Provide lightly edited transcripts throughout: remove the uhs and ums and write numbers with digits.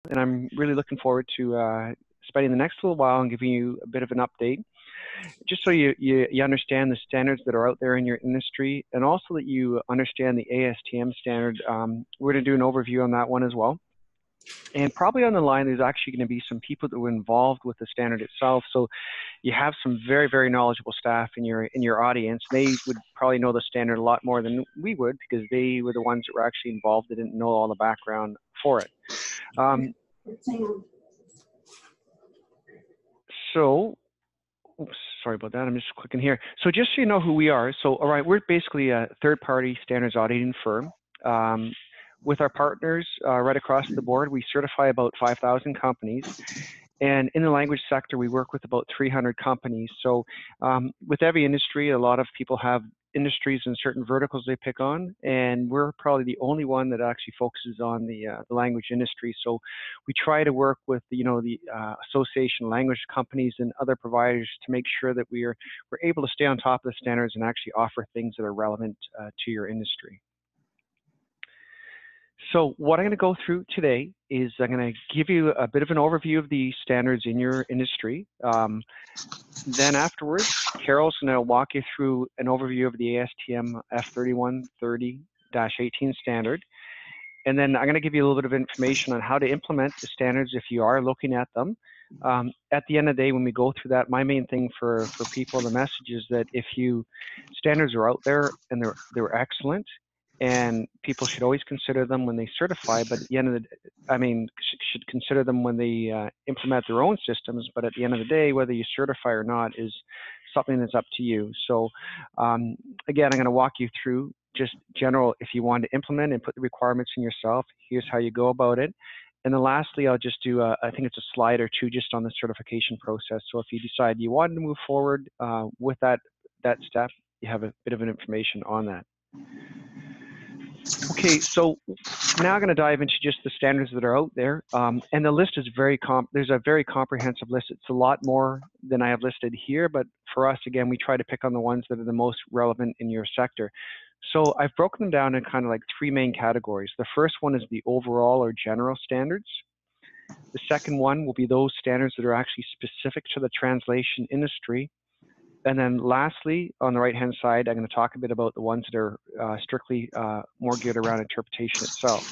and I'm really looking forward to spending the next little while and giving you a bit of an update, just so you understand the standards that are out there in your industry, and also that you understand the ASTM standard. We're going to do an overview on that one as well. And probably on the line, there's actually going to be some people that were involved with the standard itself. So you have some very, very knowledgeable staff in your audience. They would probably know the standard a lot more than we would, because they were the ones that were actually involved. They didn't know all the background for it. So, oops, sorry about that. I'm just clicking here. So just so you know who we are. So, all right, we're basically a third-party standards auditing firm. With our partners right across the board, we certify about 5,000 companies. And in the language sector, we work with about 300 companies. So with every industry, a lot of people have industries and certain verticals they pick on, and we're probably the only one that actually focuses on the language industry. So we try to work with the association language companies and other providers to make sure that we're able to stay on top of the standards and actually offer things that are relevant to your industry. So what I'm going to go through today is I'm going to give you a bit of an overview of the standards in your industry. Then afterwards, Carol's going to walk you through an overview of the ASTM F3130-18 standard. And then I'm going to give you a little bit of information on how to implement the standards if you are looking at them. At the end of the day, when we go through that, my main thing for people, the message is that if standards are out there and they're excellent, and people should always consider them when they certify, but at the end of the, should consider them when they implement their own systems. But at the end of the day, whether you certify or not is something that's up to you. So again, I'm going to walk you through just general, if you want to implement and put the requirements in yourself, here's how you go about it. And then lastly, I'll just do, I think it's a slide or two just on the certification process. So if you decide you want to move forward with that step, you have a bit of an information on that. Okay, so now I'm going to dive into just the standards that are out there, and the list is there's a very comprehensive list. It's a lot more than I have listed here, but for us, again, we try to pick on the ones that are the most relevant in your sector. So I've broken them down in kind of like three main categories. The first one is the overall or general standards. The second one will be those standards that are actually specific to the translation industry. And then lastly, on the right-hand side, I'm going to talk a bit about the ones that are strictly more geared around interpretation itself.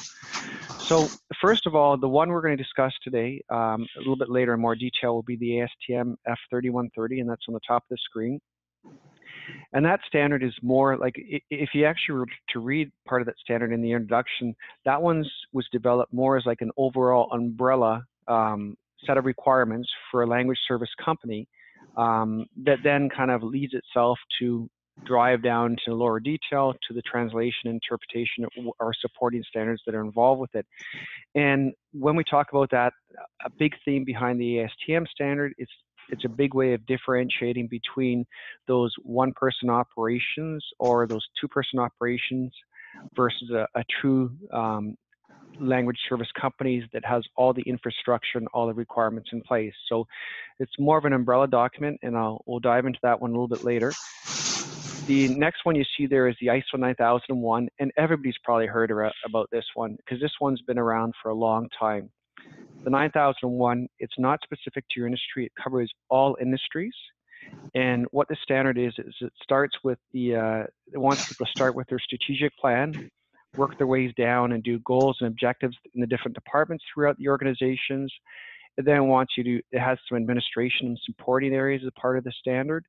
So first of all, the one we're going to discuss today, a little bit later in more detail, will be the ASTM F3130, and that's on the top of the screen. And that standard is more like, if you actually were to read part of that standard in the introduction, that one was developed more as like an overall umbrella set of requirements for a language service company. That then kind of leads itself to drive down to lower detail to the translation, interpretation, or supporting standards that are involved with it. And when we talk about that, a big theme behind the ASTM standard is it's a big way of differentiating between those one-person operations or those two-person operations versus a true language service companies that has all the infrastructure and all the requirements in place. So it's more of an umbrella document, and we'll dive into that one a little bit later. The next one you see there is the ISO 9001, and everybody's probably heard about this one because this one's been around for a long time. The 9001, it's not specific to your industry. It covers all industries. And what the standard is it starts with it wants people to start with their strategic plan, work their ways down and do goals and objectives in the different departments throughout the organizations. It then wants you to, it has some administration and supporting areas as part of the standard.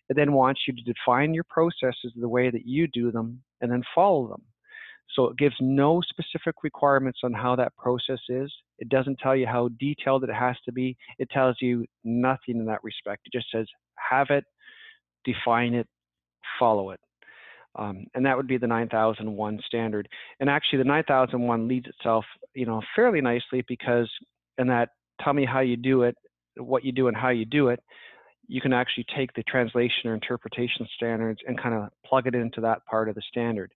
It then wants you to define your processes the way that you do them and then follow them. So it gives no specific requirements on how that process is. It doesn't tell you how detailed it has to be. It tells you nothing in that respect. It just says, have it, define it, follow it. And that would be the 9001 standard. And actually the 9001 leads itself, fairly nicely because in that tell me how you do it, what you do and how you do it, you can actually take the translation or interpretation standards and kind of plug it into that part of the standard.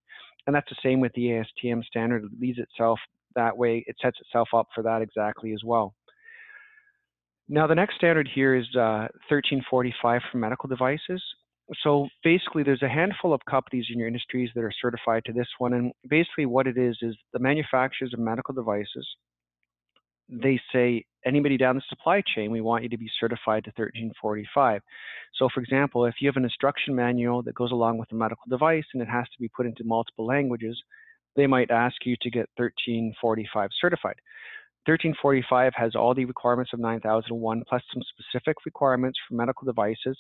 And that's the same with the ASTM standard. It leads itself that way. It sets itself up for that exactly as well. Now the next standard here is 1345 for medical devices. So basically there's a handful of companies in your industries that are certified to this one, and basically what it is the manufacturers of medical devices they say, anybody down the supply chain, we want you to be certified to 1345. So for example, if you have an instruction manual that goes along with a medical device and it has to be put into multiple languages, they might ask you to get 1345 certified. 1345 has all the requirements of 9001 plus some specific requirements for medical devices.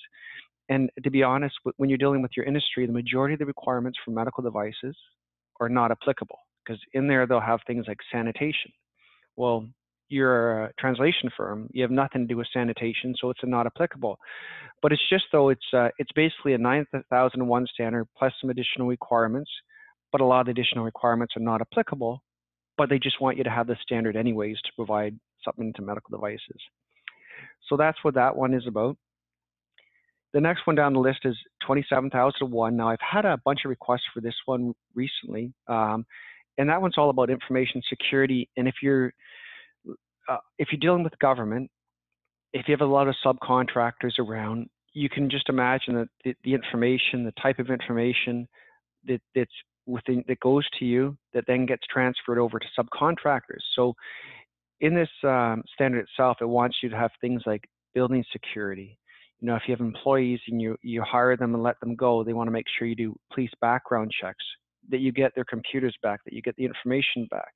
And to be honest, when you're dealing with your industry, the majority of the requirements for medical devices are not applicable, because in there they'll have things like sanitation. Well, you're a translation firm, you have nothing to do with sanitation, so it's not applicable. But it's just though it's basically a 9001 standard plus some additional requirements, but a lot of the additional requirements are not applicable, but they just want you to have the standard anyways to provide something to medical devices. So that's what that one is about. The next one down the list is 27001. Now, I've had a bunch of requests for this one recently, and that one's all about information security. And if you're dealing with government, if you have a lot of subcontractors around, you can just imagine that the information, the type of information that's within, that goes to you, that then gets transferred over to subcontractors. So in this standard itself, it wants you to have things like building security. You know, if you have employees and you hire them and let them go, they want to make sure you do police background checks, that you get their computers back, that you get the information back.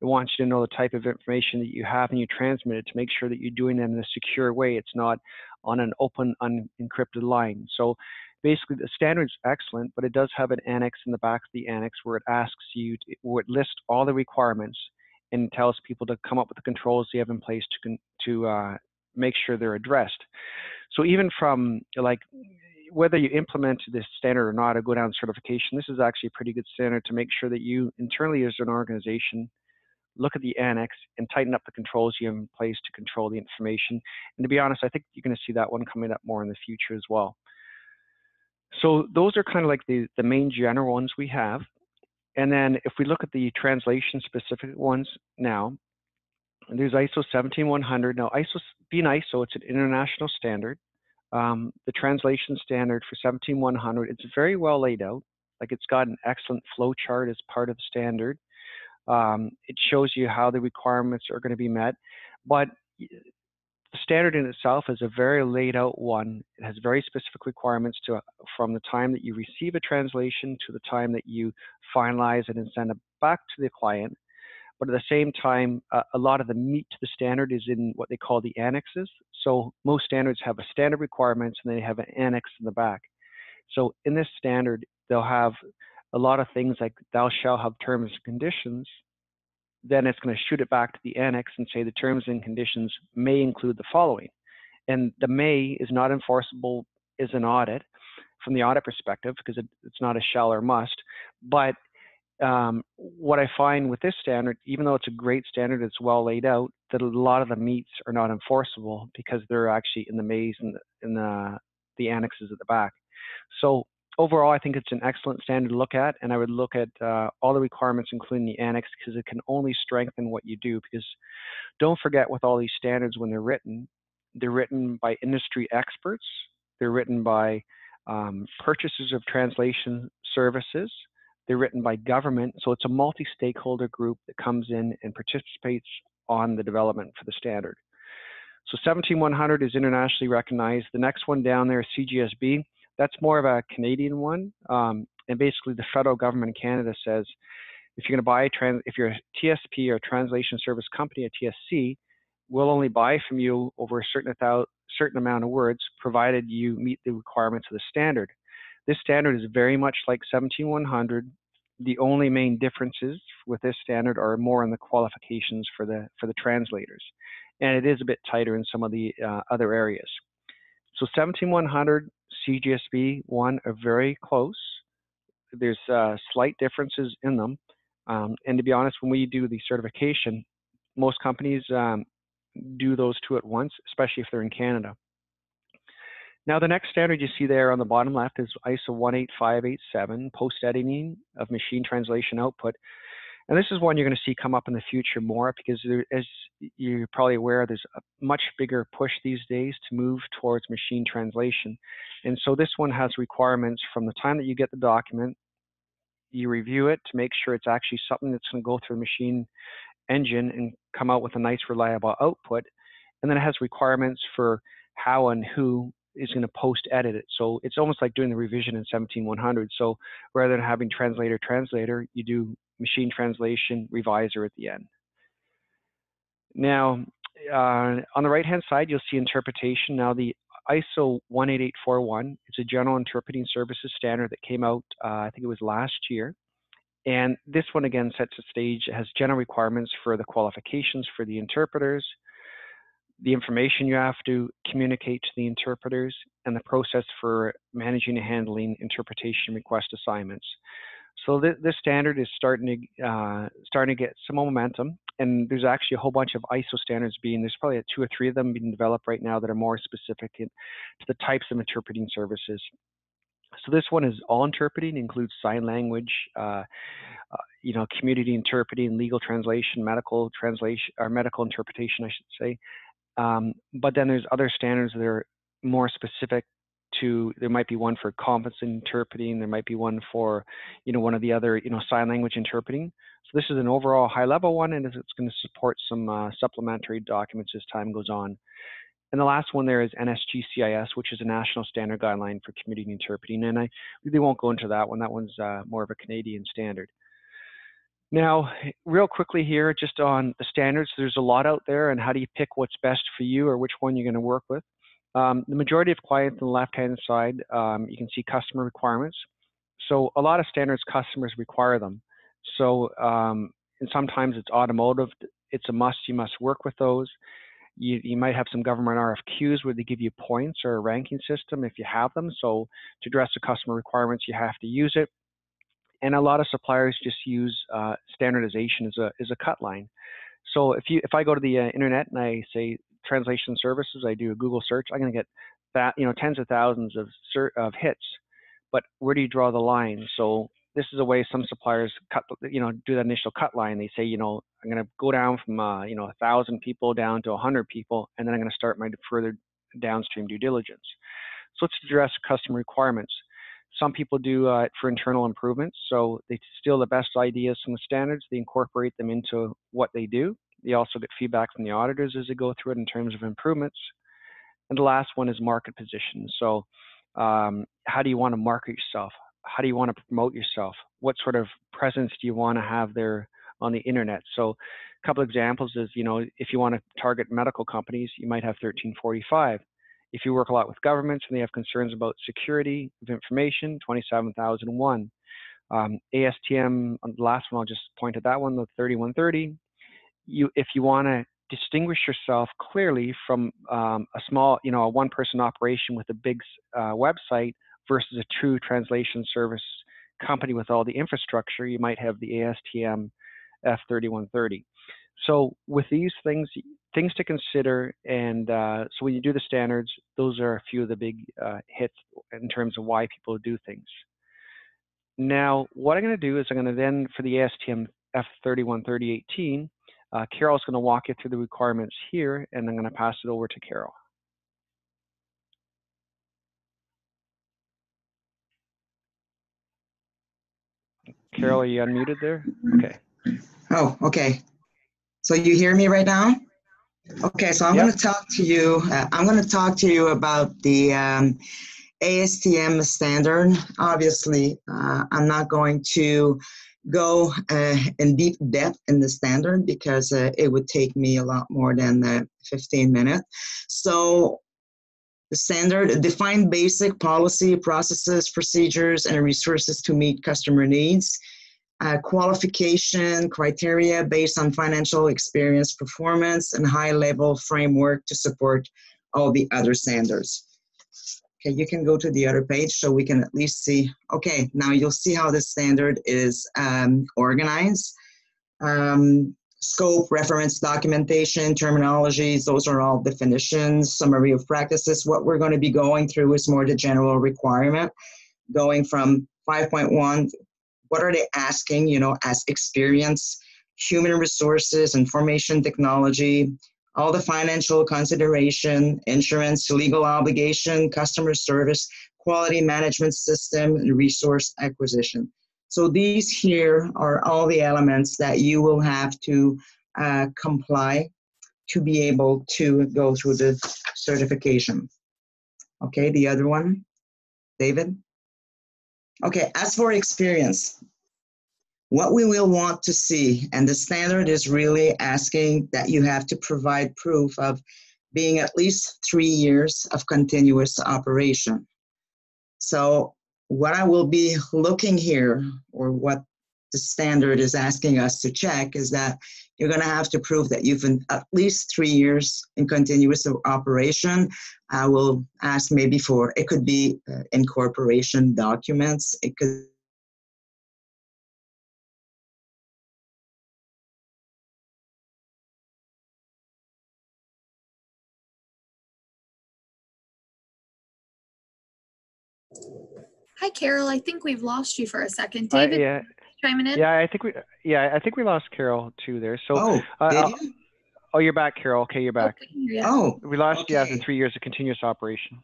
It wants you to know the type of information that you have and you transmit it to make sure that you're doing it in a secure way. It's not on an open, unencrypted line. So basically, the standard's excellent, but it does have an annex in the back of the annex where it asks you, where it lists all the requirements and tells people to come up with the controls they have in place to make sure they're addressed. So even from like whether you implement this standard or not, or go down certification, this is actually a pretty good standard to make sure that you internally as an organization look at the annex and tighten up the controls you have in place to control the information. And to be honest, I think you're going to see that one coming up more in the future as well. So those are kind of like the main general ones we have. And then if we look at the translation specific ones now, there's ISO 17100. Now, being ISO, it's an international standard. The translation standard for 17100, it's very well laid out. Like, it's got an excellent flow chart as part of the standard. It shows you how the requirements are going to be met. But the standard in itself is a very laid out one. It has very specific requirements from the time that you receive a translation to the time that you finalize it and send it back to the client. But at the same time, a lot of the meat to the standard is in what they call the annexes. So most standards have a standard requirements and they have an annex in the back. So in this standard, they'll have a lot of things like thou shalt have terms and conditions. Then it's going to shoot it back to the annex and say the terms and conditions may include the following. And the may is not enforceable as an audit from the audit perspective, because it's not a shall or must. But what I find with this standard, even though it's a great standard, it's well laid out, that a lot of the meats are not enforceable because they're actually in the maze and in the annexes at the back. So overall, I think it's an excellent standard to look at, and I would look at all the requirements, including the annex, because it can only strengthen what you do. Because don't forget, with all these standards, when they're written by industry experts, they're written by purchasers of translation services, they're written by government, so it's a multi-stakeholder group that comes in and participates on the development for the standard. So 17100 is internationally recognized. The next one down there is CGSB. That's more of a Canadian one, and basically the federal government in Canada says if you're going to buy if you're a TSP or a translation service company, a TSC, we'll only buy from you over a certain amount of words, provided you meet the requirements of the standard. This standard is very much like 17100. The only main differences with this standard are more in the qualifications for the translators, and it is a bit tighter in some of the other areas. So 17100, CGSB 1 are very close. There's slight differences in them, and to be honest, when we do the certification, most companies do those two at once, especially if they're in Canada. Now, the next standard you see there on the bottom left is ISO 18587, post-editing of machine translation output. And this is one you're going to see come up in the future more, because as you're probably aware, there's a much bigger push these days to move towards machine translation. And so this one has requirements from the time that you get the document, you review it to make sure it's actually something that's going to go through the machine engine and come out with a nice, reliable output. And then it has requirements for how and who is going to post-edit it. So it's almost like doing the revision in 17100. So rather than having translator, you do machine translation, reviser at the end. Now, on the right-hand side, you'll see interpretation. Now, the ISO 18841, it's a general interpreting services standard that came out, I think it was last year. And this one, again, sets the stage. It has general requirements for the qualifications for the interpreters, the information you have to communicate to the interpreters, and the process for managing and handling interpretation request assignments. So this standard is starting to get some momentum, and there's actually a whole bunch of ISO standards there's probably 2 or 3 of them being developed right now that are more specific to the types of interpreting services. So this one is all interpreting, includes sign language, community interpreting, legal translation, medical translation, or medical interpretation, I should say. But then there's other standards that are more specific to, there might be one for competency interpreting, there might be one for, one of the other, sign language interpreting. So this is an overall high level one, and it's going to support some supplementary documents as time goes on. And the last one there is NSGCIS, which is a national standard guideline for community interpreting. And I really won't go into that one. That one's more of a Canadian standard. Now, real quickly here, just on the standards, there's a lot out there, and how do you pick what's best for you or which one you're going to work with? The majority of clients on the left-hand side, you can see customer requirements. So a lot of standards, customers require them. So and sometimes it's automotive, it's a must, you must work with those. You might have some government RFQs where they give you points or a ranking system if you have them. So to address the customer requirements, you have to use it. And a lot of suppliers just use standardization as a cut line. So if I go to the internet and I say translation services, I do a Google search, I'm going to get that, tens of thousands of hits. But where do you draw the line? So this is a way some suppliers do that initial cut line. They say, I'm going to go down from 1,000 people down to 100 people, and then I'm going to start my further downstream due diligence. So let's address customer requirements. Some people do it for internal improvements. So they steal the best ideas from the standards, they incorporate them into what they do. They also get feedback from the auditors as they go through it in terms of improvements. And the last one is market position. So how do you want to market yourself? How do you want to promote yourself? What sort of presence do you want to have there on the internet? So a couple of examples is, if you want to target medical companies, you might have 1345. If you work a lot with governments and they have concerns about security of information, 27001. ASTM, the last one, I'll just point at that one, the 3130. If you want to distinguish yourself clearly from a small, a one-person operation with a big website versus a true translation service company with all the infrastructure, you might have the ASTM F3130. So with these things to consider, and so when you do the standards, those are a few of the big hits in terms of why people do things. Now, what I'm going to do is I'm going to then, for the ASTM F313018, Carol's going to walk you through the requirements here, and I'm going to pass it over to Carol. Carol, are you unmuted there? Okay. Oh, okay. So you hear me right now? Okay, so I'm going to talk to you. I'm going to talk to you about the ASTM standard. Obviously, I'm not going to go in deep depth in the standard because it would take me a lot more than 15 minutes. So the standard define basic policy, processes, procedures, and resources to meet customer needs. Qualification criteria based on financial experience, performance, and high-level framework to support all the other standards. Okay, you can go to the other page so we can at least see. Okay, now you'll see how the standard is organized. Scope, reference, documentation, terminologies, those are all definitions, summary of practices. What we're going to be going through is more the general requirement, going from 5.1, what are they asking, as experience, human resources, information technology, all the financial consideration, insurance, legal obligation, customer service, quality management system, and resource acquisition. So these here are all the elements that you will have to comply to be able to go through the certification. Okay, the other one, David? Okay, as for experience, what we will want to see, and the standard is really asking that you have to provide proof of being at least 3 years of continuous operation. So what I will be looking here, or what the standard is asking us to check, is that you're going to have to prove that you've been at least 3 years in continuous operation. I will ask maybe for, it could be incorporation documents. It could Hi, Carol. I think we've lost you for a second. David, Yeah, chiming in? I think we lost Carol too there. So, did you? Oh, you're back, Carol. Okay, you're back. Oh, we lost you okay. after 3 years of continuous operation.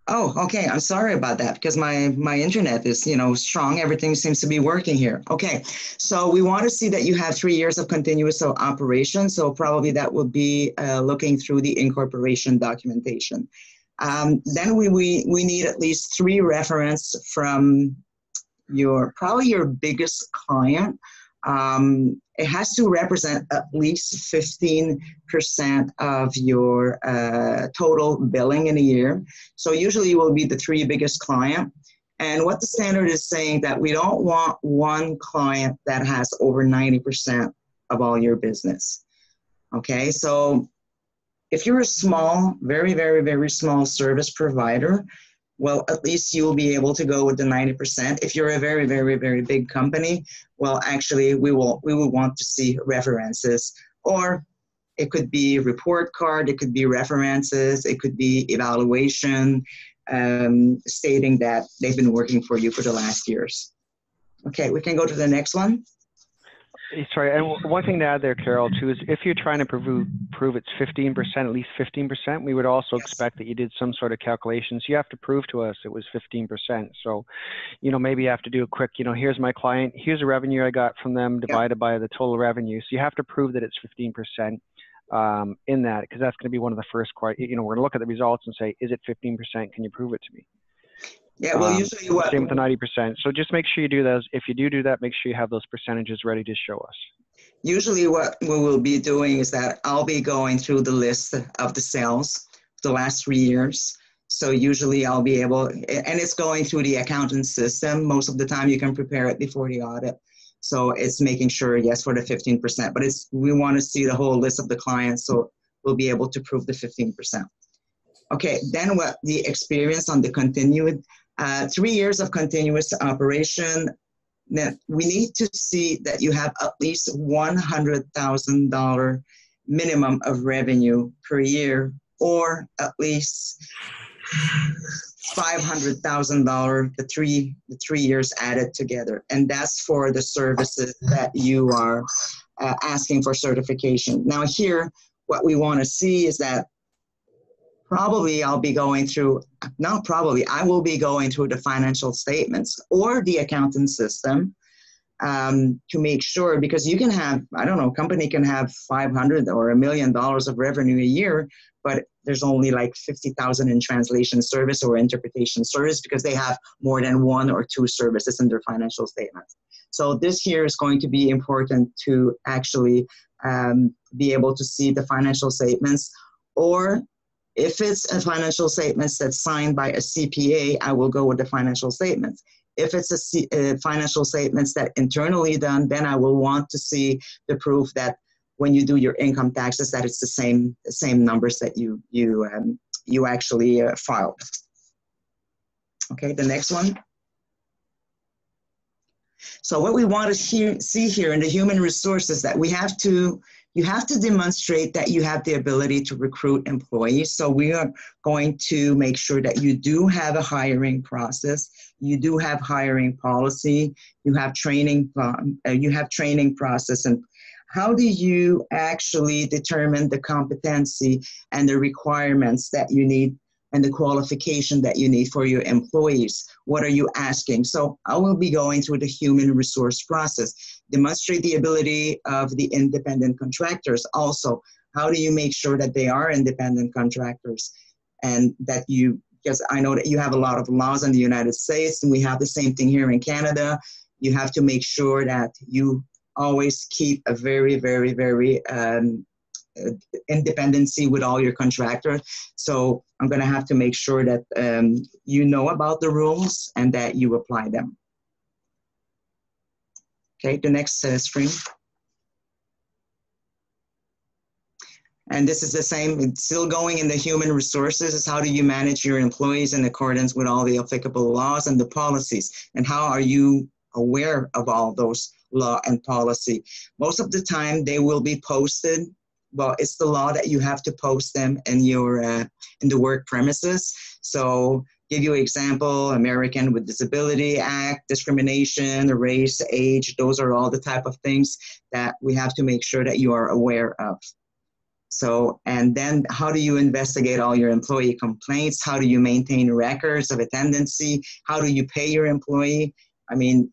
Oh, okay. I'm sorry about that because my internet is, strong. Everything seems to be working here. Okay. So we want to see that you have 3 years of continuous operation. So probably that would be looking through the incorporation documentation. Then we need at least 3 reference from probably your biggest client. It has to represent at least 15% of your total billing in a year. So usually it will be the 3 biggest client. And what the standard is saying that we don't want one client that has over 90% of all your business. Okay, so if you're a small, very, very, very small service provider, well, at least you'll be able to go with the 90%. If you're a very, very, very big company, well, actually, we will want to see references, or it could be report card, it could be references, it could be evaluation, stating that they've been working for you for the last years. Okay, we can go to the next one. Sorry, and one thing to add there, Carol, too, is if you're trying to prove it's 15%, at least 15%, we would also expect that you did some sort of calculations. You have to prove to us it was 15%. So, maybe you have to do a quick, here's my client, here's the revenue I got from them divided by the total revenue. So you have to prove that it's 15% in that, because that's going to be one of the first, we're going to look at the results and say, is it 15%? Can you prove it to me? Yeah, well, usually same with the 90%. So just make sure you do those. If you do that, make sure you have those percentages ready to show us. Usually what we will be doing is that I'll be going through the list of the sales the last 3 years. So usually I'll be able, and it's going through the accounting system. Most of the time you can prepare it before the audit. So it's making sure, yes, for the 15%, but we want to see the whole list of the clients. So we'll be able to prove the 15%. Okay, then what the experience on the continued, 3 years of continuous operation, then we need to see that you have at least $100,000 minimum of revenue per year, or at least $500,000 the three years added together. And that's for the services that you are asking for certification. Now here, what we want to see is that probably I'll be going through, not probably, I will be going through the financial statements or the accounting system to make sure, because you can have, I don't know, company can have 500 or $1 million of revenue a year, but there's only like 50,000 in translation service or interpretation service because they have more than 1 or 2 services in their financial statements. So this year is going to be important to actually be able to see the financial statements, or if it's a financial statements that's signed by a CPA, I will go with the financial statements. If it's a financial statements that internally done, then I will want to see the proof that when you do your income taxes, that it's the same numbers that you actually filed. Okay, the next one. So what we want to see here in the human resources that you have to demonstrate that you have the ability to recruit employees. So we are going to make sure that you do have a hiring process, you do have hiring policy, you have training process. And how do you actually determine the competency and the requirements that you need and the qualification that you need for your employees. What are you asking? So I will be going through the human resource process. Demonstrate the ability of the independent contractors. Also, how do you make sure that they are independent contractors and that because I know that you have a lot of laws in the United States and we have the same thing here in Canada. You have to make sure that you always keep a very, very, very independency with all your contractors. So I'm going to have to make sure that you know about the rules and that you apply them. Okay, the next screen. And this is the same, it's still going in the human resources, is how do you manage your employees in accordance with all the applicable laws and the policies? And how are you aware of all those law and policy? Most of the time they will be posted. Well, it's the law that you have to post them in your in the work premises. So give you an example, American with Disability Act, discrimination, race, age, those are all the type of things that we have to make sure that you are aware of. So, and then how do you investigate all your employee complaints? How do you maintain records of attendance? How do you pay your employee? I mean,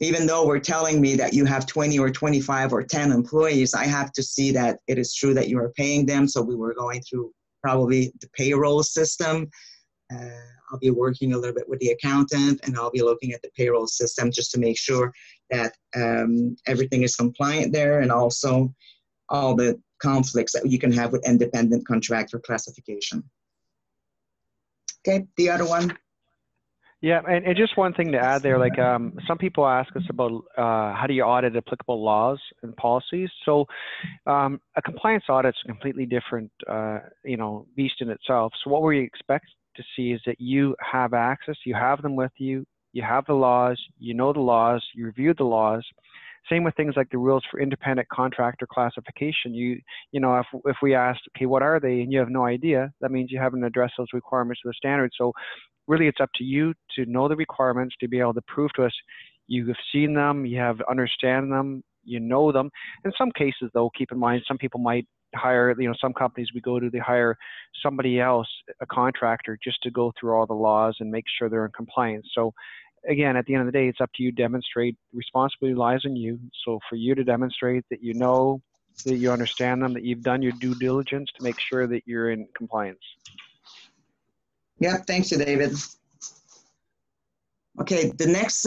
even though we're telling me that you have 20 or 25 or 10 employees, I have to see that it is true that you are paying them. So we were going through probably the payroll system. I'll be working a little bit with the accountant and I'll be looking at the payroll system just to make sure that everything is compliant there, and also all the conflicts that you can have with independent contractor classification. Okay, the other one. Yeah, and just one thing to add there, like some people ask us about how do you audit applicable laws and policies. So a compliance audit is a completely different, beast in itself. So what we expect to see is that you have access, you have them with you, you have the laws, you know the laws, you review the laws. Same with things like the rules for independent contractor classification. If we asked, okay, what are they, and you have no idea, that means you haven't addressed those requirements of the standards. So really, it's up to you to know the requirements, to be able to prove to us you have seen them, you have understand them, you know them. In some cases, though, keep in mind, some people might hire, some companies we go to, they hire somebody else, a contractor, just to go through all the laws and make sure they're in compliance. So again, at the end of the day, it's up to you to demonstrate. Responsibility lies on you. So for you to demonstrate that you know, that you understand them, that you've done your due diligence to make sure that you're in compliance. Yeah, thanks you, David. Okay, the next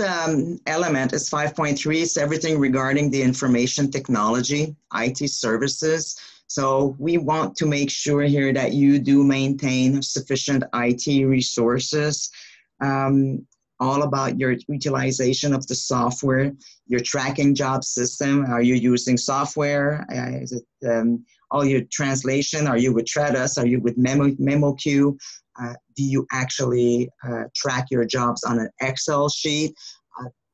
element is 5.3. It's everything regarding the information technology, IT services. So we want to make sure here that you do maintain sufficient IT resources. All about your utilization of the software, your tracking job system. Are you using software? Is it all your translation? Are you with Tradus? Are you with MemoQ? Do you actually track your jobs on an Excel sheet?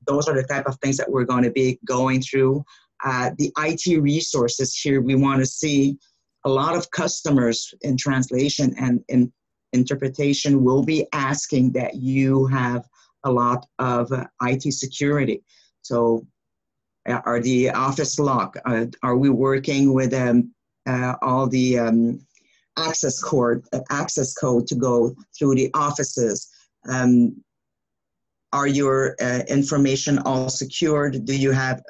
Those are the type of things that we're going to be going through. The IT resources here, we want to see a lot of customers in translation and in interpretation will be asking that you have a lot of IT security. So are the office lock? Are we working with all the access code to go through the offices? Are your information all secured? Do you have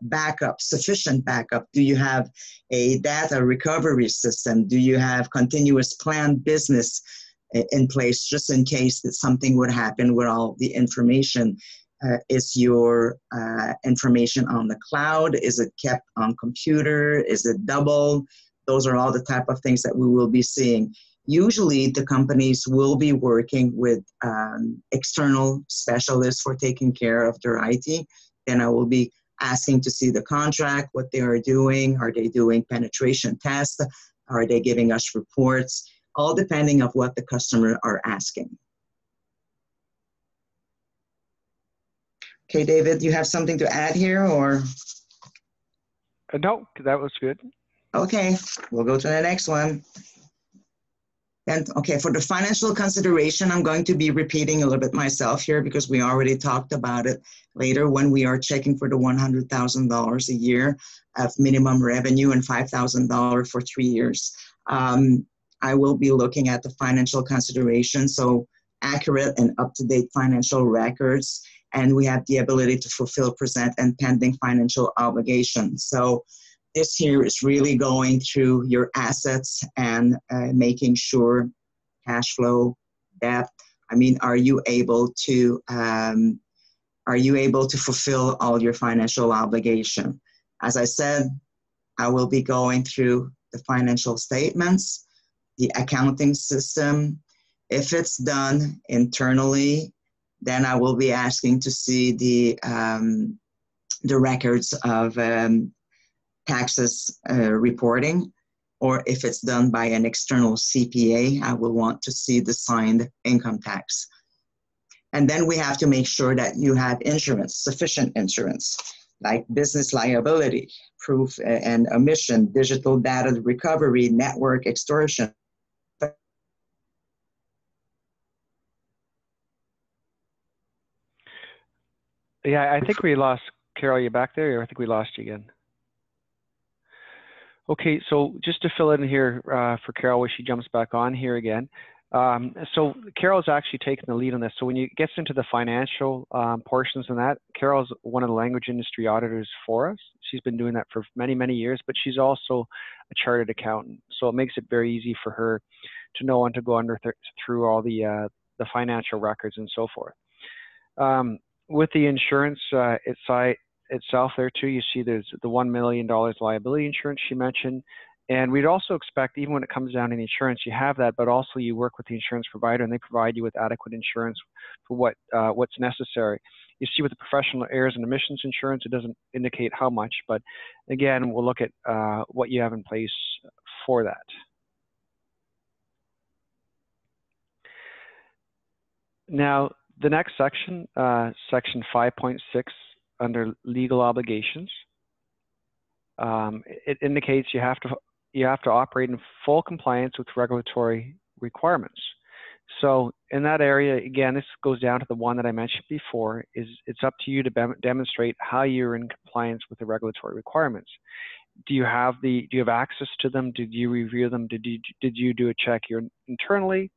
backup, sufficient backup? Do you have a data recovery system? Do you have continuous planned business in place just in case that something would happen with all the information? Is your information on the cloud? Is it kept on computer? Is it double? Those are all the type of things that we will be seeing. Usually the companies will be working with external specialists for taking care of their IT. Then I will be asking to see the contract, what they are doing. Are they doing penetration tests? Are they giving us reports? All depending on what the customer are asking. Okay, David, you have something to add here or? No, that was good. Okay, we'll go to the next one. And okay, for the financial consideration, I'm going to be repeating a little bit myself here because we already talked about it later when we are checking for the $100,000 a year of minimum revenue and $5,000 for 3 years. I will be looking at the financial considerations, so accurate and up-to-date financial records, and we have the ability to fulfill present and pending financial obligations. So this here is really going through your assets and making sure cash flow, debt. I mean, are you able to fulfill all your financial obligation? As I said, I will be going through the financial statements, the accounting system. If it's done internally, then I will be asking to see the records of taxes reporting, or if it's done by an external CPA, I will want to see the signed income tax. And then we have to make sure that you have insurance, sufficient insurance, like business liability, proof and omission, digital data recovery, network extortion. Yeah, I think we lost, Carol, you back there? Or I think we lost you again. Okay, so just to fill in here for Carol when she jumps back on here again. So Carol's actually taken the lead on this. So when you gets into the financial portions of that, Carol's one of the language industry auditors for us. She's been doing that for many, many years, but she's also a chartered accountant. So it makes it very easy for her to know and to go through all the financial records and so forth. With the insurance itself there too, you see there's the $1 million liability insurance she mentioned. And we'd also expect, even when it comes down to the insurance, you have that, but also you work with the insurance provider and they provide you with adequate insurance for what's necessary. You see with the professional errors and omissions insurance, it doesn't indicate how much, but again, we'll look at what you have in place for that. Now, the next section, section 5.6, under legal obligations, it indicates you have to operate in full compliance with regulatory requirements. So in that area, again, this goes down to the one that I mentioned before, is it's up to you to demonstrate how you're in compliance with the regulatory requirements. Do you have access to them? Did you review them? Did you do a check internally?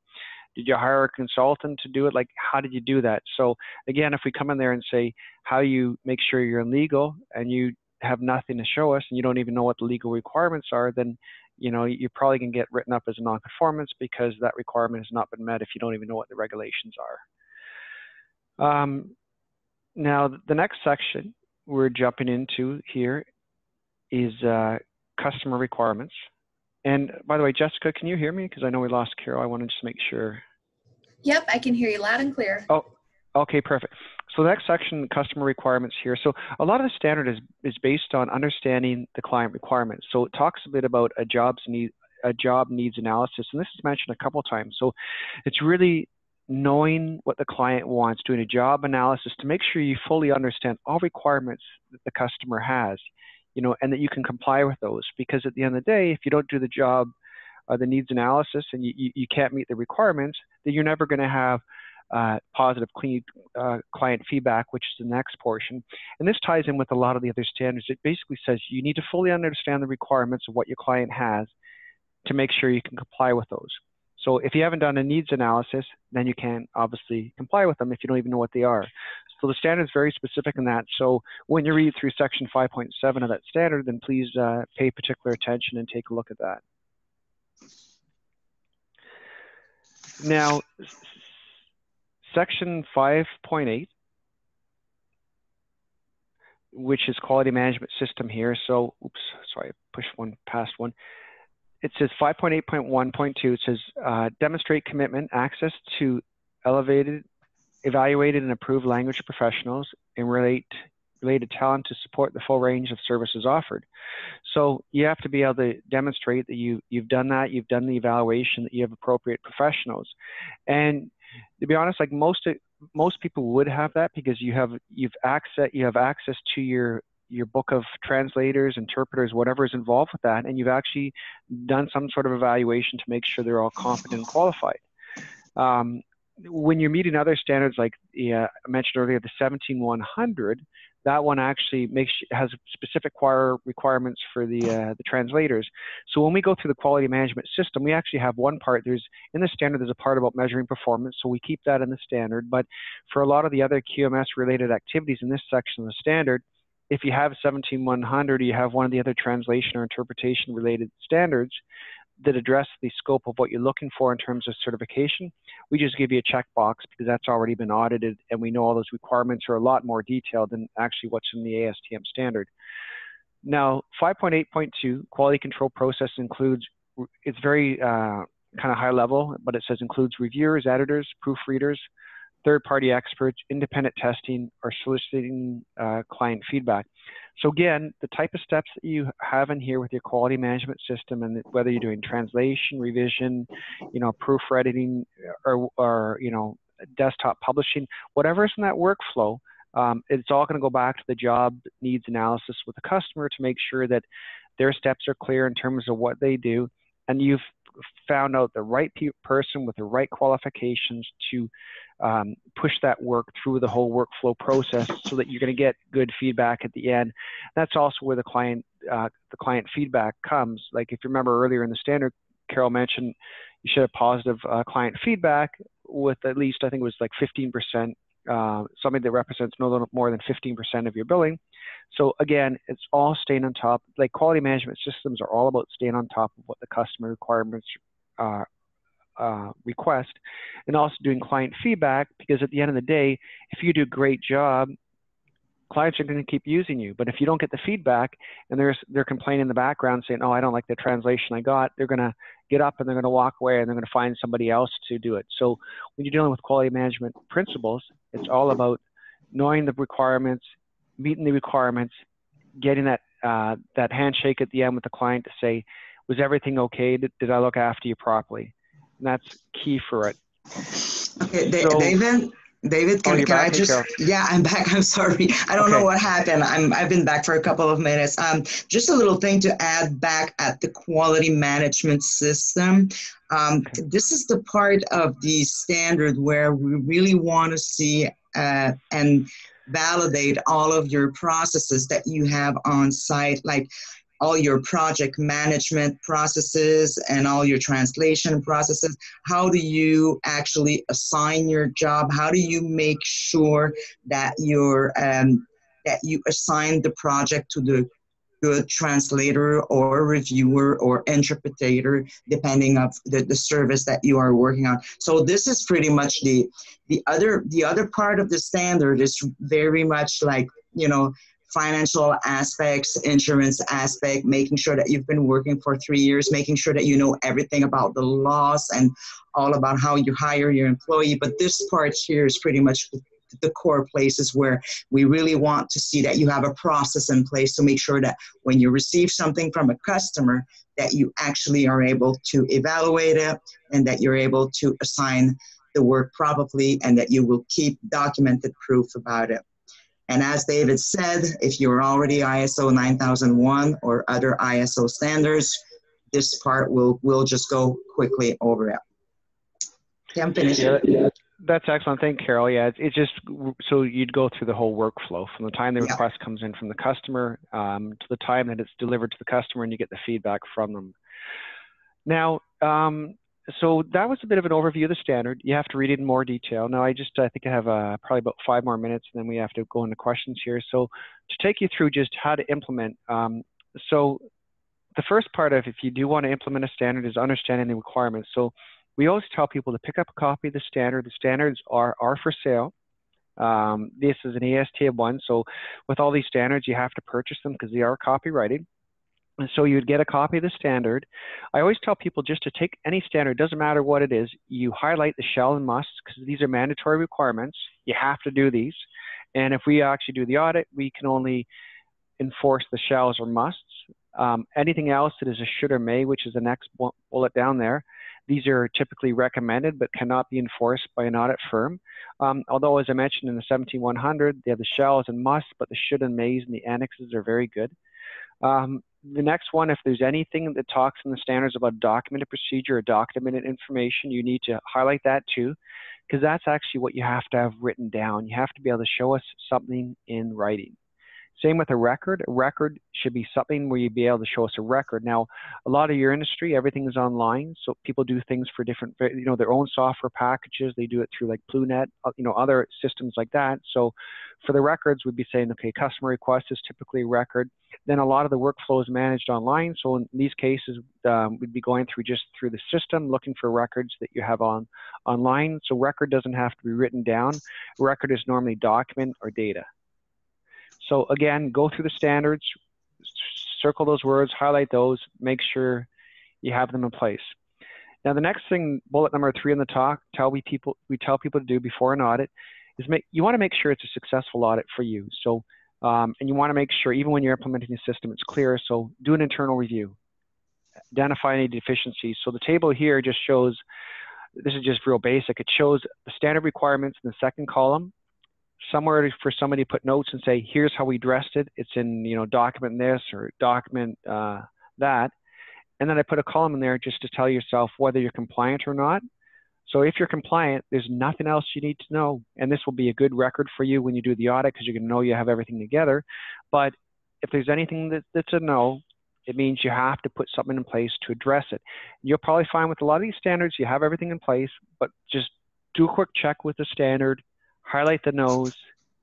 Did you hire a consultant to do it? Like, how did you do that? So again, if we come in there and say how you make sure you're in legal and you have nothing to show us and you don't even know what the legal requirements are, then you're probably going to get written up as a non-conformance because that requirement has not been met if you don't even know what the regulations are. Now, the next section we're jumping into here is customer requirements. And by the way, Jessica, can you hear me? Because I know we lost Carol. I want to just make sure. Yep, I can hear you loud and clear. Oh, okay, perfect. So the next section, customer requirements here. So a lot of the standard is based on understanding the client requirements. So it talks a bit about a job needs analysis, and this is mentioned a couple of times. So it's really knowing what the client wants, doing a job analysis to make sure you fully understand all requirements that the customer has, and that you can comply with those. Because at the end of the day, if you don't do the job, the needs analysis, and you can't meet the requirements, then you're never going to have positive client feedback, which is the next portion. And this ties in with a lot of the other standards. It basically says you need to fully understand the requirements of what your client has to make sure you can comply with those. So if you haven't done a needs analysis, then you can't obviously comply with them if you don't even know what they are. So the standard is very specific in that. So when you read through section 5.7 of that standard, then please pay particular attention and take a look at that. Now, section 5.8, which is quality management system here. So, oops, sorry, I pushed one past one. It says 5.8.1.2, it says demonstrate commitment, access to evaluated and approved language professionals and related talent to support the full range of services offered. So you have to be able to demonstrate that you've done that, you've done the evaluation, that you have appropriate professionals. And to be honest, like most people would have that because you have access to your book of translators, interpreters, whatever is involved with that, and you've actually done some sort of evaluation to make sure they're all competent and qualified. When you're meeting other standards like I mentioned earlier, the 17100, that one actually has specific requirements for the translators. So when we go through the quality management system, we actually have one part. In the standard, there's a part about measuring performance, so we keep that in the standard. But for a lot of the other QMS-related activities in this section of the standard, if you have 17100, you have one of the other translation or interpretation-related standards that address the scope of what you're looking for in terms of certification, we just give you a checkbox because that's already been audited, and we know all those requirements are a lot more detailed than actually what's in the ASTM standard. Now, 5.8.2, quality control process includes, it's very kind of high level, but it says includes reviewers, editors, proofreaders, third-party experts, independent testing, or soliciting client feedback. So again, the type of steps that you have in here with your quality management system, and whether you're doing translation, revision, proofreading, or desktop publishing, whatever is in that workflow, it's all going to go back to the job needs analysis with the customer to make sure that their steps are clear in terms of what they do, and you've found out the right person with the right qualifications to push that work through the whole workflow process so that you're going to get good feedback at the end. That's also where the client feedback comes. Like if you remember earlier in the standard, Carol mentioned you should have positive client feedback with at least, I think it was like 15%, something that represents no more than 15% of your billing. So again, it's all staying on top. Like quality management systems are all about staying on top of what the customer requirements request, and also doing client feedback, because at the end of the day, if you do a great job, clients are going to keep using you. But if you don't get the feedback and they're complaining in the background saying, oh, I don't like the translation I got, they're going to get up and they're going to walk away and they're going to find somebody else to do it. So when you're dealing with quality management principles, it's all about knowing the requirements, meeting the requirements, getting that handshake at the end with the client to say, was everything okay? Did I look after you properly? And that's key for it. Okay, So, David, can I just, yeah, I'm back. I'm sorry. I don't know what happened. I've been back for a couple of minutes. Just a little thing to add back at the quality management system. This is the part of the standard where we really want to see and validate all of your processes that you have on site, like all your project management processes and all your translation processes. How do you actually assign your job? How do you make sure that that you assign the project to the good translator or reviewer or interpreter, depending on the service that you are working on? So this is pretty much the other part of the standard is very much like, financial aspects, insurance aspect, making sure that you've been working for 3 years, making sure that you know everything about the laws and all about how you hire your employee. But this part here is pretty much the core places where we really want to see that you have a process in place to make sure that when you receive something from a customer, that you actually are able to evaluate it and that you're able to assign the work properly and that you will keep documented proof about it. And as David said, if you're already ISO 9001 or other ISO standards, this part we'll just go quickly over it. Okay, I'm finished. Yeah, that's excellent. Thank you, Carol. Yeah, it's just so you'd go through the whole workflow from the time the request comes in from the customer to the time that it's delivered to the customer and you get the feedback from them. Now, so that was a bit of an overview of the standard. You have to read it in more detail. Now, I think I have probably about 5 more minutes, and then we have to go into questions here. So to take you through just how to implement, so the first part of if you do want to implement a standard is understanding the requirements. So we always tell people to pick up a copy of the standard. The standards are for sale. This is an ASTM one. So with all these standards, you have to purchase them because they are copyrighted. And so you'd get a copy of the standard. I always tell people just to take any standard, doesn't matter what it is, you highlight the shall and must because these are mandatory requirements. You have to do these. And if we actually do the audit, we can only enforce the shalls or musts. Anything else that is a should or may, which is the next bullet down there, these are typically recommended but cannot be enforced by an audit firm. Although, as I mentioned in the 17100, they have the shalls and musts, but the should and mays and the annexes are very good. The next one, if there's anything that talks in the standards about documented procedure or documented information, you need to highlight that too, because that's actually what you have to have written down. You have to be able to show us something in writing. Same with a record. A record should be something where you'd be able to show us a record. Now, a lot of your industry, everything is online, so people do things for different, their own software packages. They do it through like BlueNet, other systems like that. So for the records, we'd be saying, okay, customer request is typically a record. Then a lot of the workflow is managed online. So in these cases, we'd be going through the system, looking for records that you have online. So record doesn't have to be written down. Record is normally document or data. So again, go through the standards, circle those words, highlight those, make sure you have them in place. Now, the next thing, bullet number 3 in the talk, we tell people to do before an audit is you want to make sure it's a successful audit for you. So, and you want to make sure even when you're implementing the system, it's clear. So do an internal review, identify any deficiencies. So the table here just shows, this is just real basic. It shows the standard requirements in the second column, somewhere for somebody to put notes and say, here's how we addressed it. It's in, document this or document that. And then I put a column in there just to tell yourself whether you're compliant or not. So if you're compliant, there's nothing else you need to know. And this will be a good record for you when you do the audit because you're going to know you have everything together. But if there's anything that's a no, it means you have to put something in place to address it. You'll probably find with a lot of these standards, you have everything in place, but just do a quick check with the standard, highlight the no's,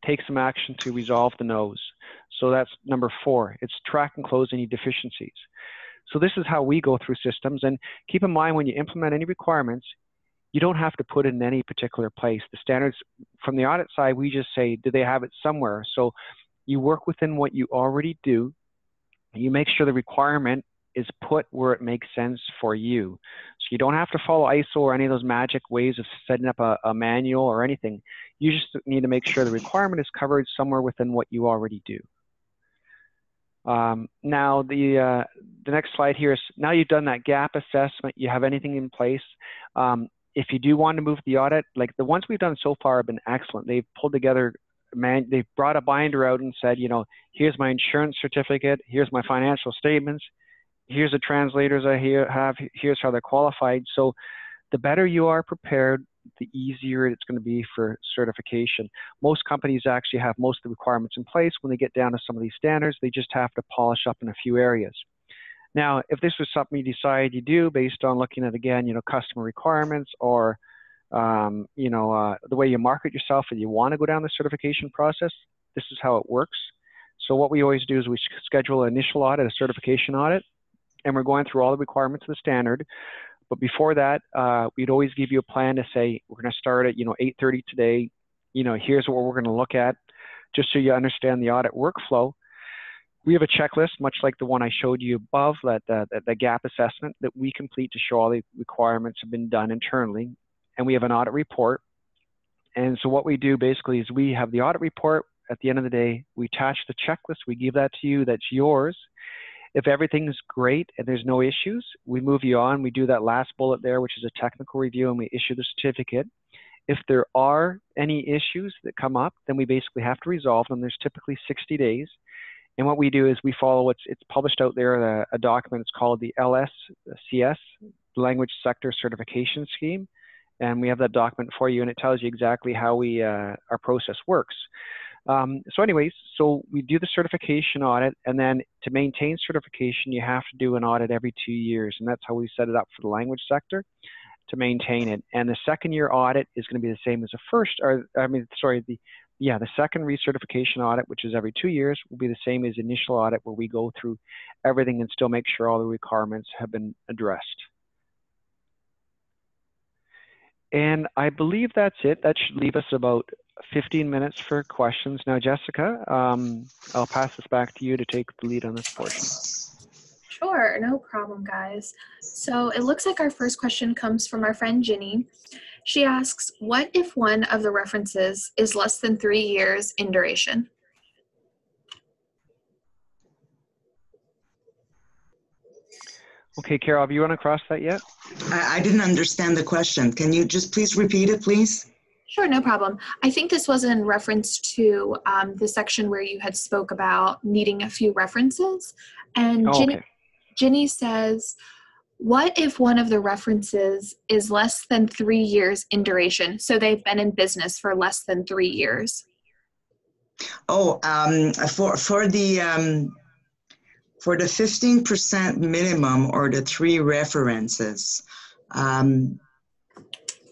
take some action to resolve the no's. So that's number 4. It's track and close any deficiencies. So this is how we go through systems. And keep in mind, when you implement any requirements, you don't have to put it in any particular place. The standards from the audit side, we just say, do they have it somewhere? So you work within what you already do. You make sure the requirement is put where it makes sense for you. So you don't have to follow ISO or any of those magic ways of setting up a manual or anything. You just need to make sure the requirement is covered somewhere within what you already do. Now the next slide here is, now you've done that gap assessment, you have anything in place. If you do want to move the audit, like the ones we've done so far have been excellent. They've pulled together, they've brought a binder out and said, here's my insurance certificate, here's my financial statements, here's the translators I have, here's how they're qualified. So the better you are prepared, the easier it's going to be for certification. Most companies actually have most of the requirements in place. When they get down to some of these standards, they just have to polish up in a few areas. Now, if this was something you decide you do based on looking at, again, customer requirements or, the way you market yourself and you want to go down the certification process, this is how it works. So what we always do is we schedule an initial audit, a certification audit, and we're going through all the requirements of the standard. But before that, we'd always give you a plan to say, we're going to start at, 8:30 today. Here's what we're going to look at, just so you understand the audit workflow. We have a checklist, much like the one I showed you above, the gap assessment that we complete to show all the requirements have been done internally. And we have an audit report. And so what we do basically is we have the audit report. At the end of the day, we attach the checklist. We give that to you. That's yours. If everything's great and there's no issues, we move you on. We do that last bullet there, which is a technical review, and we issue the certificate. If there are any issues that come up, then we basically have to resolve them. There's typically 60 days. And what we do is we follow it's published out there, a document. It's called the LSCS, Language Sector Certification Scheme. And we have that document for you, and it tells you exactly how our process works. So anyways, so we do the certification audit, and then to maintain certification, you have to do an audit every 2 years. And that's how we set it up for the language sector to maintain it. And the second year audit is going to be the same as the first, the second recertification audit, which is every 2 years, will be the same as initial audit, where we go through everything and still make sure all the requirements have been addressed. And I believe that's it. That should leave us about 15 minutes for questions. Now, Jessica, I'll pass this back to you to take the lead on this portion. Sure, no problem, guys. So it looks like our first question comes from our friend Ginny. She asks, what if one of the references is less than 3 years in duration? Okay, Carol, have you run across that yet? I didn't understand the question. Can you just please repeat it, please? Sure, no problem. I think this was in reference to the section where you had spoke about needing a few references. And Ginny says, what if one of the references is less than 3 years in duration? So they've been in business for less than 3 years. Oh, for the 15% minimum or the 3 references,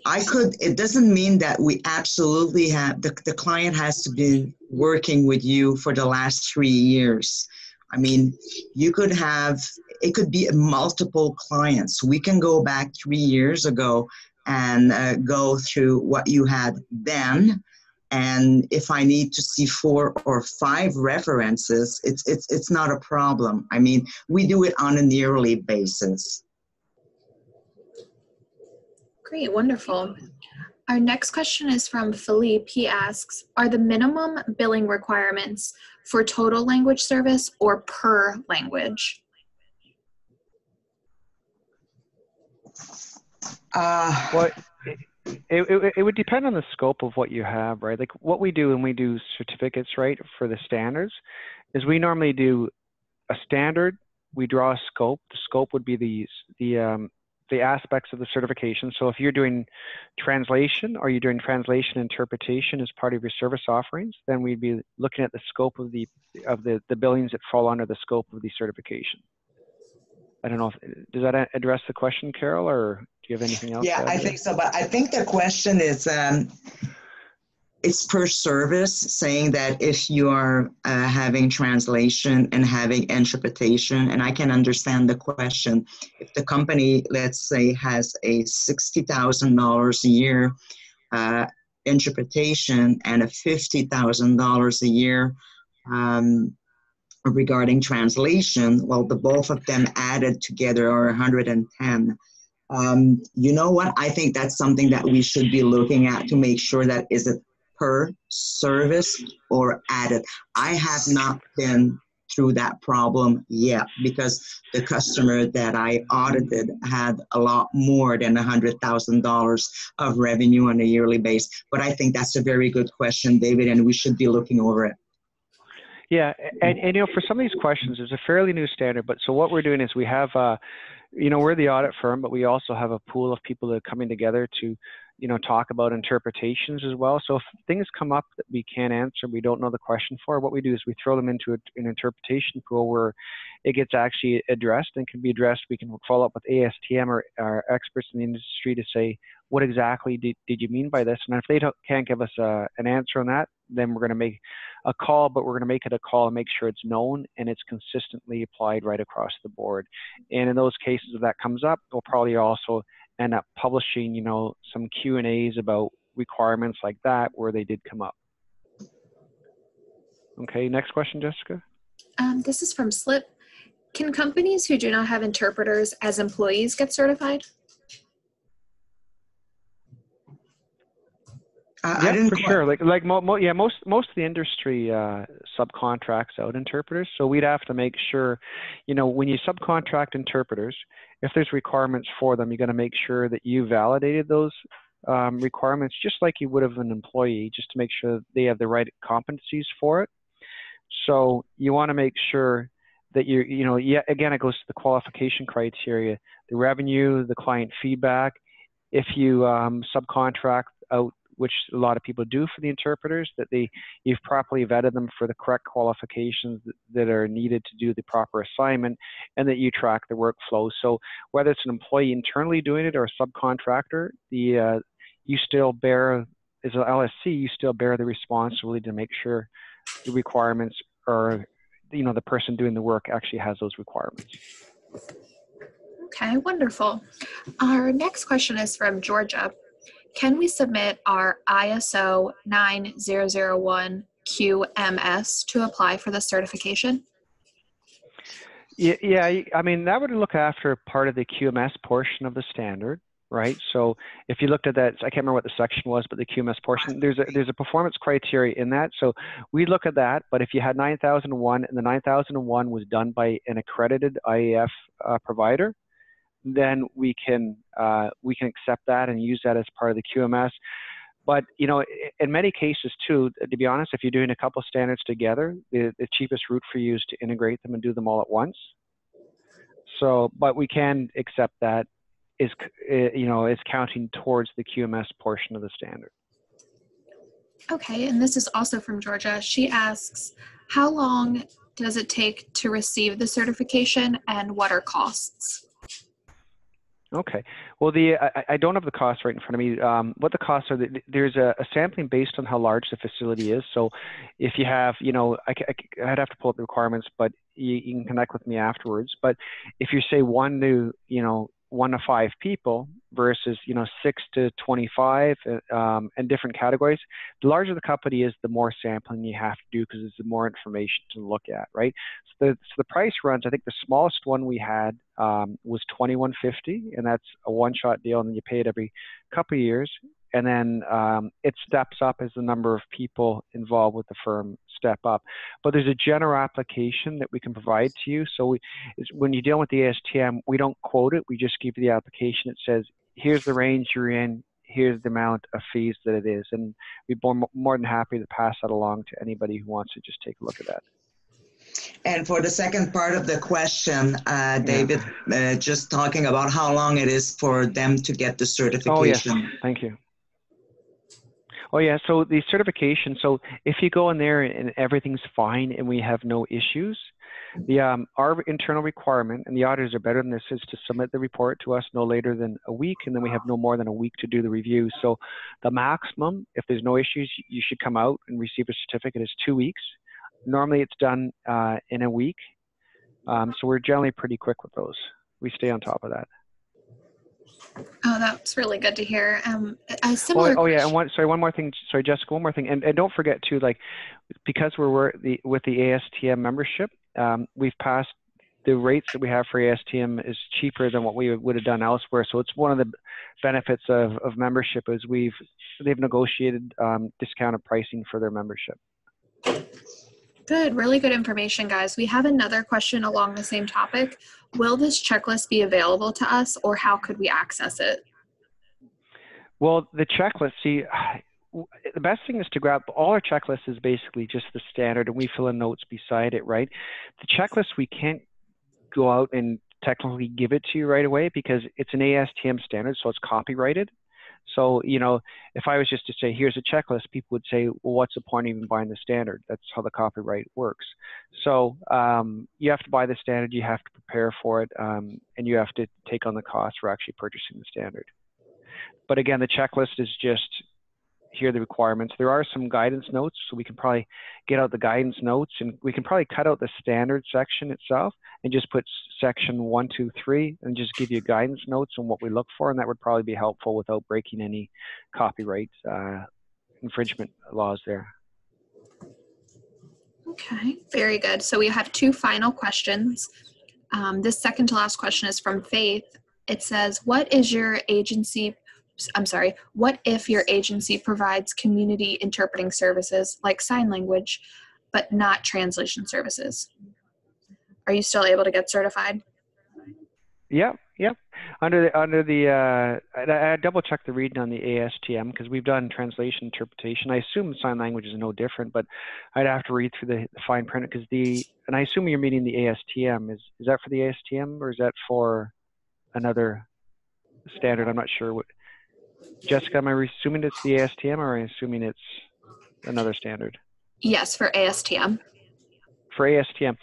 it doesn't mean that we absolutely have, the client has to be working with you for the last 3 years. I mean, it could be multiple clients. We can go back 3 years ago and go through what you had then. And if I need to see 4 or 5 references, it's not a problem. I mean, we do it on a yearly basis. Great, wonderful. Our next question is from Philippe. He asks, are the minimum billing requirements for total language service or per language? Well, it would depend on the scope of what you have, right? Like what we do when we do certificates, right, for the standards, is we normally do a standard, we draw a scope. The scope would be the aspects of the certification. So if you're doing translation or you're doing translation interpretation as part of your service offerings, then we'd be looking at the scope of the billings that fall under the scope of the certification. I don't know does that address the question, Carol, or do you have anything else? Yeah, I think so, but I think the question is, it's per service, saying that if you are having translation and having interpretation, and I can understand the question, if the company, let's say, has a $60,000 a year interpretation and a $50,000 a year regarding translation, well, the both of them added together are 110. You know what? I think that's something that we should be looking at to make sure that is it per service or added. I have not been through that problem yet because the customer that I audited had a lot more than $100,000 of revenue on a yearly basis. But I think that's a very good question, David, and we should be looking over it. Yeah, and you know, for some of these questions, it's a fairly new standard, but so what we're doing is we have, you know, we're the audit firm, but we also have a pool of people that are coming together to, you know, talk about interpretations as well. So if things come up that we can't answer, we don't know the question for, what we do is we throw them into an interpretation pool where it gets actually addressed and can be addressed. We can follow up with ASTM or our experts in the industry to say, what exactly did you mean by this? And if they can't give us an answer on that, then we're going to make a call, but we're going to make it a call and make sure it's known and it's consistently applied right across the board. And in those cases, if that comes up, we'll probably also end up publishing, you know, some Q&As about requirements like that where they did come up. Okay, next question, Jessica. This is from Slip. Can companies who do not have interpreters as employees get certified? Yeah, for sure. Like most of the industry subcontracts out interpreters. So we'd have to make sure, you know, when you subcontract interpreters, if there's requirements for them, you got to make sure that you validated those requirements just like you would have an employee, just to make sure they have the right competencies for it. So you want to make sure that you know, yeah, again, it goes to the qualification criteria, the revenue, the client feedback. If you subcontract out, which a lot of people do for the interpreters, that you've properly vetted them for the correct qualifications that are needed to do the proper assignment, and that you track the workflow. So whether it's an employee internally doing it or a subcontractor, you still bear, as an LSC, you still bear the responsibility to make sure the requirements are, you know, the person doing the work actually has those requirements. Okay, wonderful. Our next question is from Georgia. Can we submit our ISO 9001 QMS to apply for the certification? Yeah, I mean, that would look after part of the QMS portion of the standard, right? So if you looked at that, I can't remember what the section was, but the QMS portion, there's a performance criteria in that. So we look at that, but if you had 9001 and the 9001 was done by an accredited IAF provider, then we can accept that and use that as part of the QMS. But you know, in many cases too, to be honest, if you're doing a couple of standards together, the cheapest route for you is to integrate them and do them all at once. So, but we can accept that you know, is counting towards the QMS portion of the standard. Okay, and this is also from Georgia. She asks, how long does it take to receive the certification and what are costs? Okay. Well, I don't have the costs right in front of me. What the costs are, there's a sampling based on how large the facility is. So if you have, I'd have to pull up the requirements, but you can connect with me afterwards. But if you say 1 to 5 people versus, 6 to 25 and different categories, the larger the company is, the more sampling you have to do because there's more information to look at, right? So the price runs, I think the smallest one we had was $21.50, and that's a one-shot deal, and then you pay it every couple of years. And then it steps up as the number of people involved with the firm step up. But there's a general application that we can provide to you. So when you deal with the ASTM, we don't quote it. We just give you the application. It says, here's the range you're in. Here's the amount of fees that it is. And we'd be more than happy to pass that along to anybody who wants to just take a look at that. And for the second part of the question, David, just talking about how long it is for them to get the certification. Oh, yes. Thank you. Oh, yeah. So the certification, so if you go in there and everything's fine and we have no issues, our internal requirement, and the auditors are better than this, is to submit the report to us no later than a week, and then we have no more than a week to do the review. So the maximum, if there's no issues, you should come out and receive a certificate, is 2 weeks. Normally it's done in a week. So we're generally pretty quick with those. We stay on top of that. Oh, that's really good to hear. A similar yeah, and one more thing. Sorry, Jessica, one more thing. And don't forget too, like, because with the ASTM membership, we've passed the rates that we have for ASTM is cheaper than what we would have done elsewhere. So it's one of the benefits of membership is they've negotiated discounted pricing for their membership. Good, really good information, guys. We have another question along the same topic. Will this checklist be available to us, or how could we access it? Well, the checklist, see, the best thing is to grab all our checklists is basically just the standard, and we fill in notes beside it, right? The checklist, we can't go out and technically give it to you right away because it's an ASTM standard, so it's copyrighted. So, if I was just to say, here's a checklist, people would say, well, what's the point of even buying the standard? That's how the copyright works. So you have to buy the standard, you have to prepare for it, and you have to take on the cost for actually purchasing the standard. But again, the checklist is just, here are the requirements. There are some guidance notes, so we can probably get out the guidance notes, and we can probably cut out the standard section itself and just put section 1, 2, 3, and just give you guidance notes on what we look for, and that would probably be helpful without breaking any copyright infringement laws there. Okay, very good. So we have 2 final questions. This second to last question is from Faith. It says, what if your agency provides community interpreting services like sign language, but not translation services? Are you still able to get certified? Yeah. I double checked the reading on the ASTM because we've done translation interpretation. I assume sign language is no different, but I'd have to read through the fine print because and I assume you're meaning the ASTM. Is that for the ASTM or is that for another standard? I'm not sure. Jessica, am I assuming it's the ASTM or am I assuming it's another standard? Yes, for ASTM. For ASTM.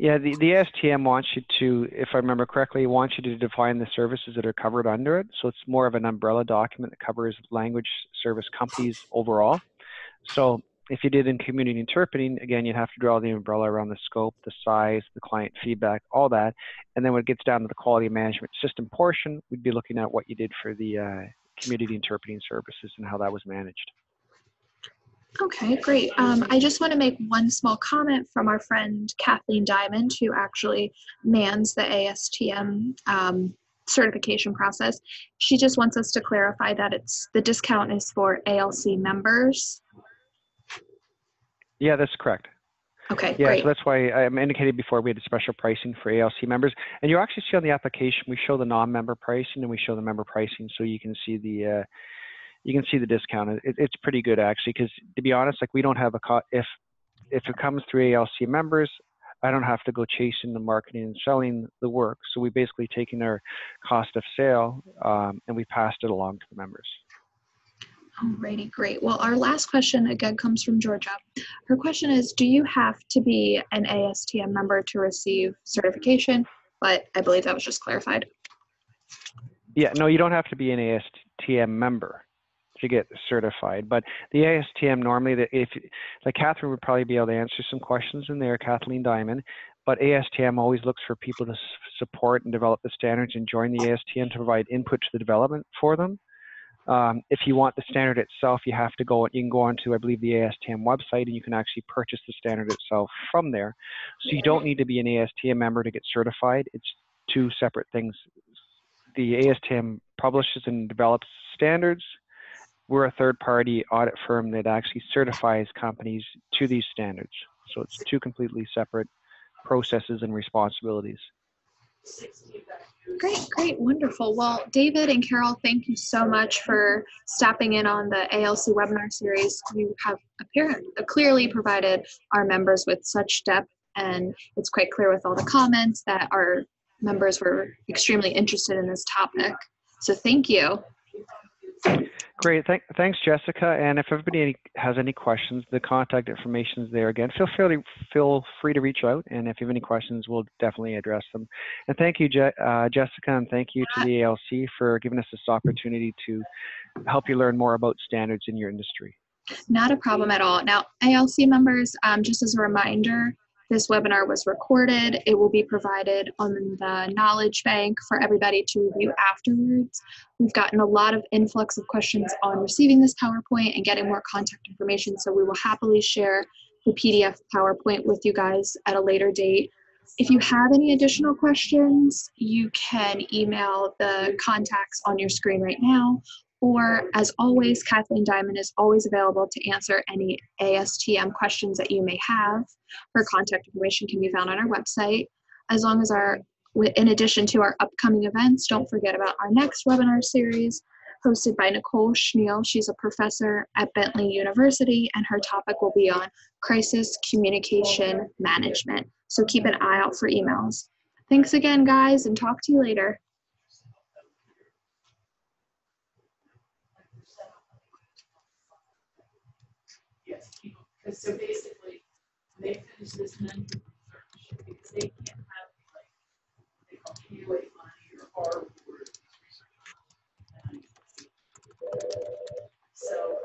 Yeah, the ASTM wants you to, if I remember correctly, wants you to define the services that are covered under it. So it's more of an umbrella document that covers language service companies overall. So if you did in community interpreting, again, you'd have to draw the umbrella around the scope, the size, the client feedback, all that. And then when it gets down to the quality management system portion, we'd be looking at what you did for the community interpreting services and how that was managed. Okay, great. I just want to make one small comment from our friend Kathleen Diamond, who actually mans the ASTM certification process. She just wants us to clarify that the discount is for ALC members. Yeah, that's correct. Okay, yeah, great. So that's why I indicated before we had a special pricing for ALC members. And you actually see on the application, we show the non-member pricing and we show the member pricing, so you can see the discount. It's pretty good actually, because to be honest, like we don't have if it comes through ALC members, I don't have to go chasing the marketing and selling the work. So we basically taken our cost of sale and we passed it along to the members. Alrighty, great. Well, our last question again comes from Georgia. Her question is, do you have to be an ASTM member to receive certification? But I believe that was just clarified. Yeah, no, you don't have to be an ASTM member to get certified, but the ASTM normally, like Catherine would probably be able to answer some questions in there, Kathleen Diamond, but ASTM always looks for people to support and develop the standards and join the ASTM to provide input to the development for them. If you want the standard itself, you have to go, you can go onto, I believe, the ASTM website, and you can actually purchase the standard itself from there. So you don't need to be an ASTM member to get certified. It's two separate things. The ASTM publishes and develops standards. We're a third-party audit firm that actually certifies companies to these standards. So it's two completely separate processes and responsibilities. Great, wonderful. Well, David and Carol, thank you so much for stopping in on the ALC webinar series. You have clearly provided our members with such depth, and it's quite clear with all the comments that our members were extremely interested in this topic. So thank you. Great, thanks Jessica, and if everybody has any questions, the contact information is there again. Feel free to reach out, and if you have any questions, we'll definitely address them. And thank you, Jessica, and thank you to the ALC for giving us this opportunity to help you learn more about standards in your industry. Not a problem at all. Now, ALC members, just as a reminder, this webinar was recorded. It will be provided on the knowledge bank for everybody to review afterwards. We've gotten a lot of influx of questions on receiving this PowerPoint and getting more contact information, so we will happily share the PDF PowerPoint with you guys at a later date. If you have any additional questions, you can email the contacts on your screen right now, or as always, Kathleen Diamond is always available to answer any ASTM questions that you may have. Her contact information can be found on our website. As long as in addition to our upcoming events, don't forget about our next webinar series hosted by Nicole Schneal. She's a professor at Bentley University, and her topic will be on crisis communication management. So keep an eye out for emails. Thanks again, guys, and talk to you later. Yes, because so basically they finish this mentorship because they can't have like they accumulate money or borrow for so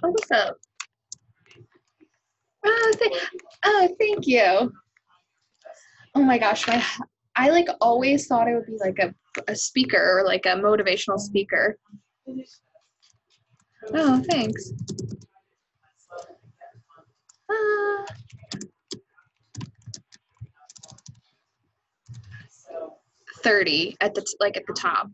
Oh, what's up? Thank you. Oh my gosh, I like always thought it would be like a speaker or like a motivational speaker. Oh, thanks. 30 at the top.